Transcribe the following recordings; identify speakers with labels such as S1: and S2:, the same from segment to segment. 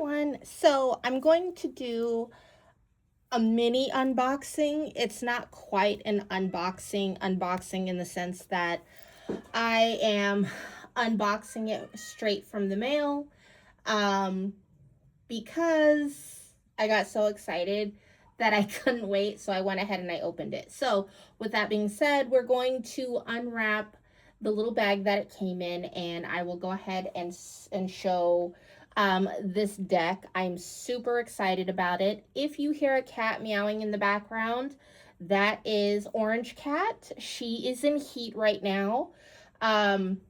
S1: everyone. So I'm going to do a mini unboxing. It's not quite an unboxing in the sense that I am unboxing it straight from the mail um, because I got so excited that I couldn't wait. So I went ahead and I opened it. So with that being said, we're going to unwrap the little bag that it came in, and I will go ahead and show this deck. I'm super excited about it. If you hear a cat meowing in the background, that is Orange Cat. She is in heat right now. Um,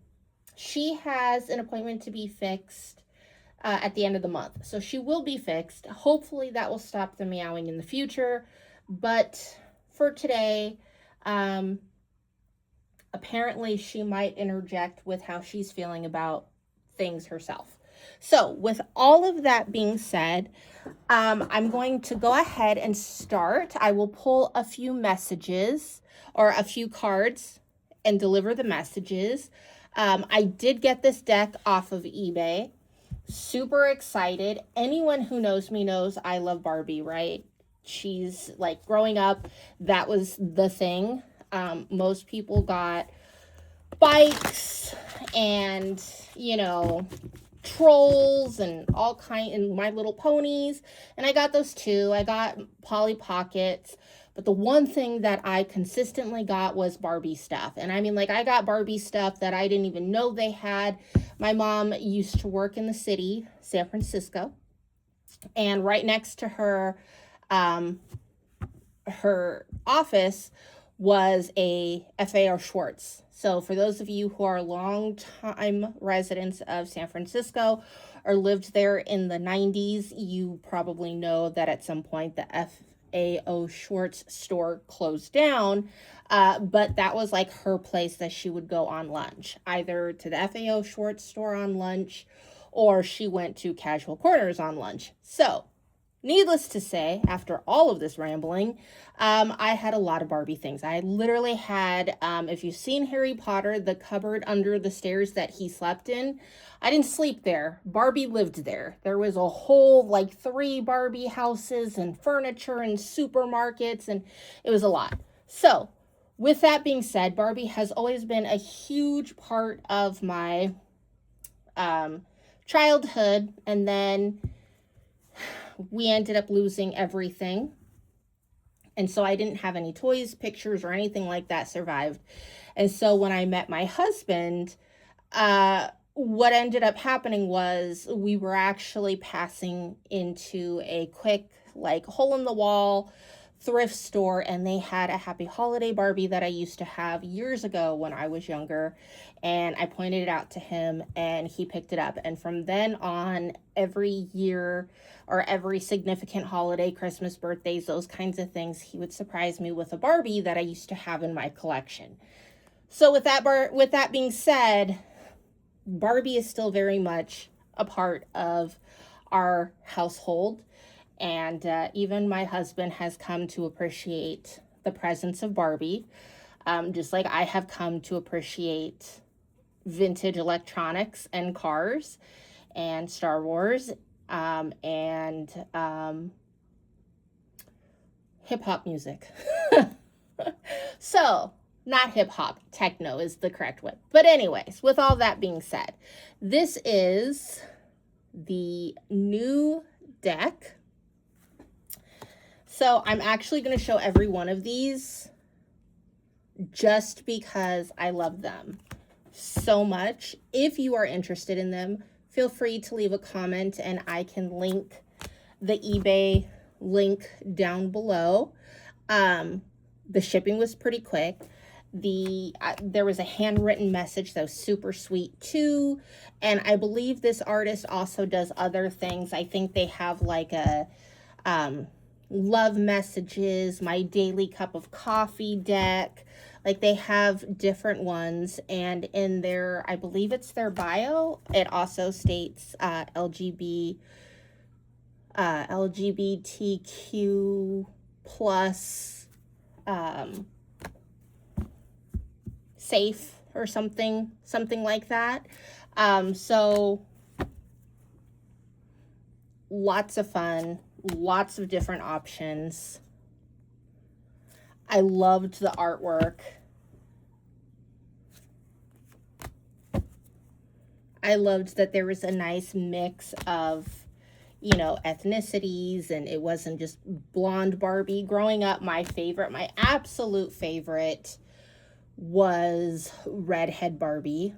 S1: she has an appointment to be fixed at the end of the month. So she will be fixed. Hopefully that will stop the meowing in the future. But for today, um, apparently she might interject with how she's feeling about things herself. So with all of that being said, I'm going to go ahead and start. I will pull a few messages or a few cards and deliver the messages. I did get this deck off of eBay. Super excited. Anyone who knows me knows I love Barbie, right? She's like growing up, that was the thing. Most people got bikes and, trolls and all kind and My Little Ponies, and I got those too. I got Polly Pockets, but the one thing that I consistently got was Barbie stuff. And I mean, like, I got Barbie stuff that I didn't even know they had. My mom used to work in the city, San Francisco, and right next to um her office was a FAO Schwartz. So for those of you who are long-time residents of San Francisco or lived there in the 90s, you probably know that at some point the FAO Schwartz store closed down. But that was like her place that she would go on lunch, either to the FAO Schwartz store on lunch, or she went to Casual Corners on lunch. So needless to say, after all of this rambling, I had a lot of Barbie things. I literally had, if you've seen Harry Potter, the cupboard under the stairs that he slept in, I didn't sleep there. Barbie lived there. There was a whole, like, 3 Barbie houses and furniture and supermarkets, and it was a lot. So, with that being said, Barbie has always been a huge part of my childhood, and then we ended up losing everything. And so I didn't have any toys, pictures, or anything like that survived. And so when I met my husband, what ended up happening was we were actually passing into a quick, like, hole in the wall thrift store, and they had a Happy Holiday Barbie that I used to have years ago when I was younger, and I pointed it out to him and he picked it up. And from then on, every year or every significant holiday, Christmas, birthdays, those kinds of things, he would surprise me with a Barbie that I used to have in my collection. So with that being said, Barbie is still very much a part of our household. And even my husband has come to appreciate the presence of Barbie, just like I have come to appreciate vintage electronics and cars and Star Wars and hip-hop music. So, not hip-hop, techno is the correct word. But anyways, with all that being said, this is the new deck. So I'm actually going to show every one of these just because I love them so much. If you are interested in them, feel free to leave a comment and I can link the eBay link down below. The shipping was pretty quick. There was a handwritten message that was super sweet too. And I believe this artist also does other things. I think they have like a love messages, my daily cup of coffee deck. Like, they have different ones, and in their, I believe it's their bio, it also states LGBTQ plus safe or something like that. So lots of fun, lots of different options. I loved the artwork. I loved that there was a nice mix of, you know, ethnicities, and it wasn't just blonde Barbie. Growing up, my absolute favorite was redhead Barbie.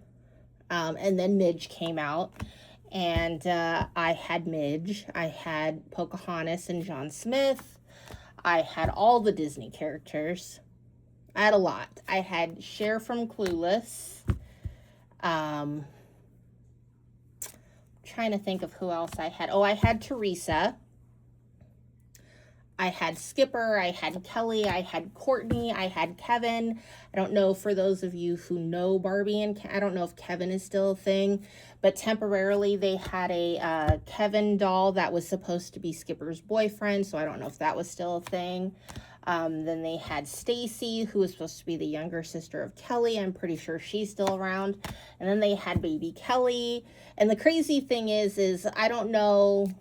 S1: And then Midge came out, and I had Midge. I had Pocahontas and John Smith. I had all the Disney characters. I had a lot. I had Cher from Clueless. Trying to think of who else I had. Oh, I had Teresa. I had Skipper, I had Kelly, I had Courtney, I had Kevin. I don't know, for those of you who know Barbie, and I don't know if Kevin is still a thing, but temporarily they had a Kevin doll that was supposed to be Skipper's boyfriend, so I don't know if that was still a thing. Then they had Stacy, who was supposed to be the younger sister of Kelly. I'm pretty sure she's still around. And then they had baby Kelly. And the crazy thing is I don't know,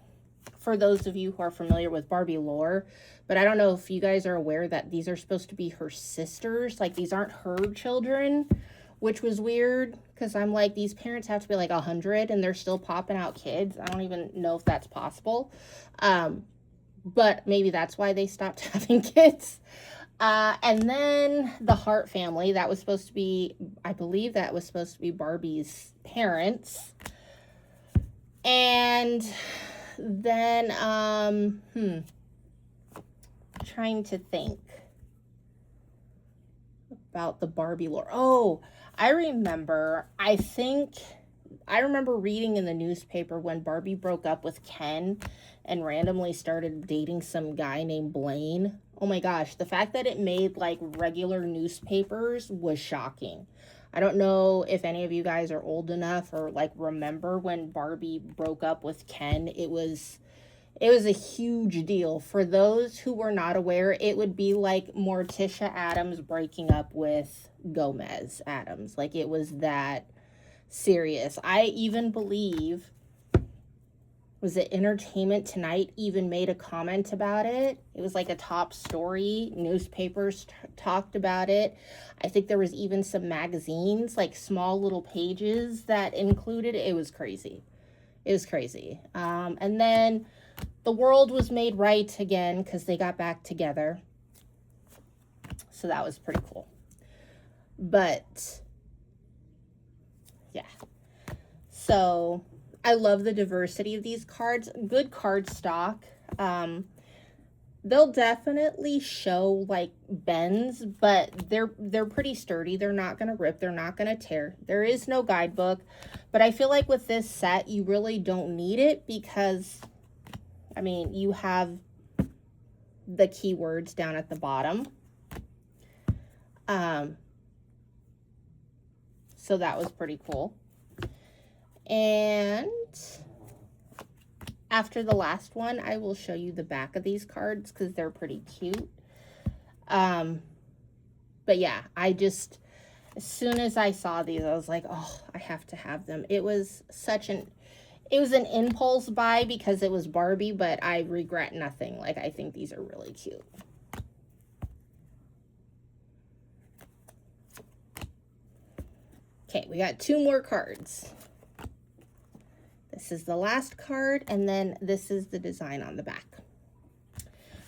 S1: for those of you who are familiar with Barbie lore, but I don't know if you guys are aware that these are supposed to be her sisters. Like, these aren't her children, which was weird, because I'm like, these parents have to be like 100 and they're still popping out kids. I don't even know if that's possible. But maybe that's why they stopped having kids. And then the Hart family, that was supposed to be, I believe that was supposed to be Barbie's parents. And then, trying to think about the Barbie lore. Oh, I remember reading in the newspaper when Barbie broke up with Ken and randomly started dating some guy named Blaine. Oh my gosh, the fact that it made like regular newspapers was shocking. I don't know if any of you guys are old enough or like remember when Barbie broke up with Ken. It was a huge deal. For those who were not aware, it would be like Morticia Addams breaking up with Gomez Addams. Like, it was that serious. I even believe, was it Entertainment Tonight even made a comment about it? It was like a top story. Newspapers talked about it. I think there was even some magazines, like small little pages that included it. It was crazy. It was crazy. And then the world was made right again because they got back together. So that was pretty cool. But yeah. So I love the diversity of these cards. Good card stock. They'll definitely show like bends, but they're pretty sturdy. They're not going to rip. They're not going to tear. There is no guidebook, but I feel like with this set, you really don't need it because, I mean, you have the keywords down at the bottom. So that was pretty cool. And after the last one, I will show you the back of these cards because they're pretty cute. But yeah, as soon as I saw these, I was like, oh, I have to have them. It was an impulse buy because it was Barbie, but I regret nothing. Like, I think these are really cute. Okay, we got 2 more cards. This is the last card, and then this is the design on the back.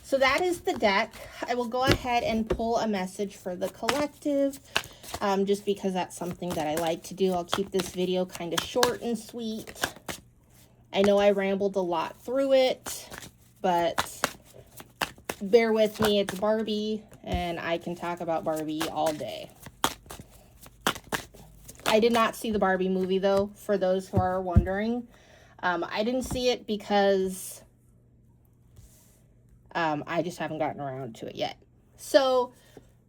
S1: So that is the deck. I will go ahead and pull a message for the collective, just because that's something that I like to do. I'll keep this video kind of short and sweet. I know I rambled a lot through it, but bear with me. It's Barbie, and I can talk about Barbie all day. I did not see the Barbie movie, though, for those who are wondering. I didn't see it because I just haven't gotten around to it yet. So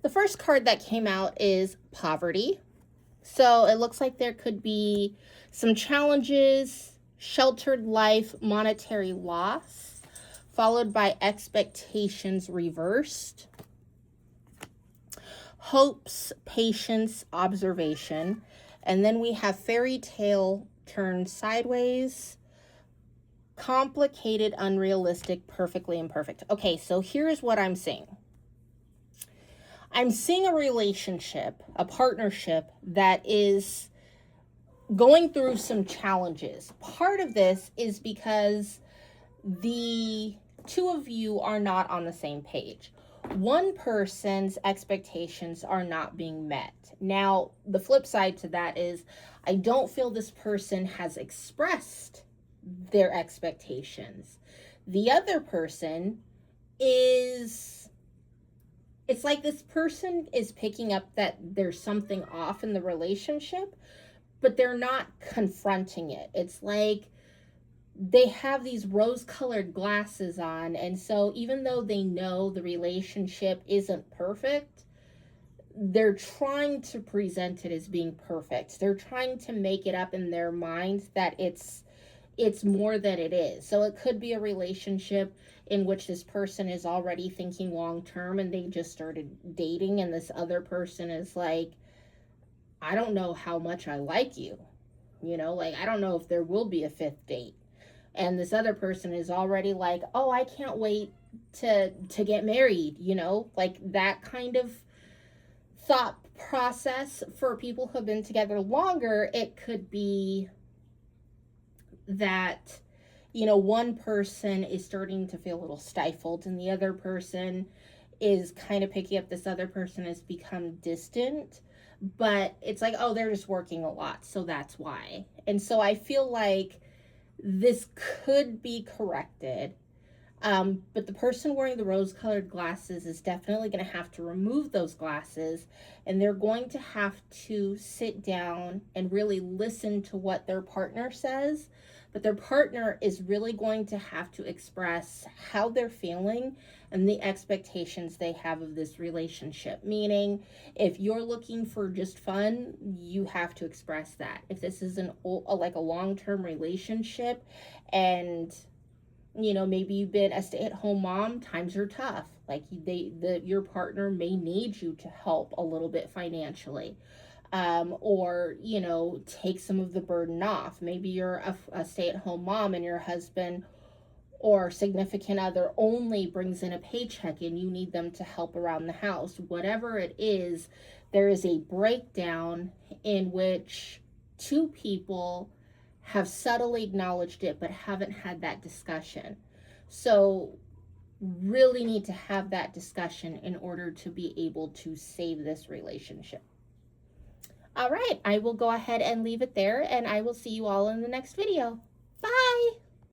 S1: the first card that came out is Poverty. So it looks like there could be some challenges, sheltered life, monetary loss, followed by expectations reversed, hopes, patience, observation. And then we have fairy tale turned sideways, complicated, unrealistic, perfectly imperfect. Okay, so here's what I'm seeing. I'm seeing a relationship, a partnership that is going through some challenges. Part of this is because the two of you are not on the same page. One person's expectations are not being met. Now, the flip side to that is I don't feel this person has expressed their expectations. The other person is, it's like this person is picking up that there's something off in the relationship, but they're not confronting it. It's like they have these rose colored glasses on. And so, even though they know the relationship isn't perfect, they're trying to present it as being perfect. They're trying to make it up in their minds that it's more than it is. So it could be a relationship in which this person is already thinking long term and they just started dating, and this other person is like, I don't know how much I like you. Like, I don't know if there will be a fifth date. And this other person is already like, oh, I can't wait to get married, like that kind of thought process. For people who have been together longer, it could be that one person is starting to feel a little stifled, and the other person is kind of picking up this other person has become distant, but it's like, oh, they're just working a lot, so that's why. And so I feel like this could be corrected. But the person wearing the rose colored glasses is definitely going to have to remove those glasses, and they're going to have to sit down and really listen to what their partner says. But their partner is really going to have to express how they're feeling and the expectations they have of this relationship. Meaning, if you're looking for just fun, you have to express that. If this is like a long-term relationship, and maybe you've been a stay-at-home mom, times are tough. Like, your partner may need you to help a little bit financially, or take some of the burden off. Maybe you're a stay-at-home mom and your husband or significant other only brings in a paycheck and you need them to help around the house. Whatever it is, there is a breakdown in which two people have subtly acknowledged it but haven't had that discussion. So really need to have that discussion in order to be able to save this relationship. All right, I will go ahead and leave it there, and I will see you all in the next video. Bye!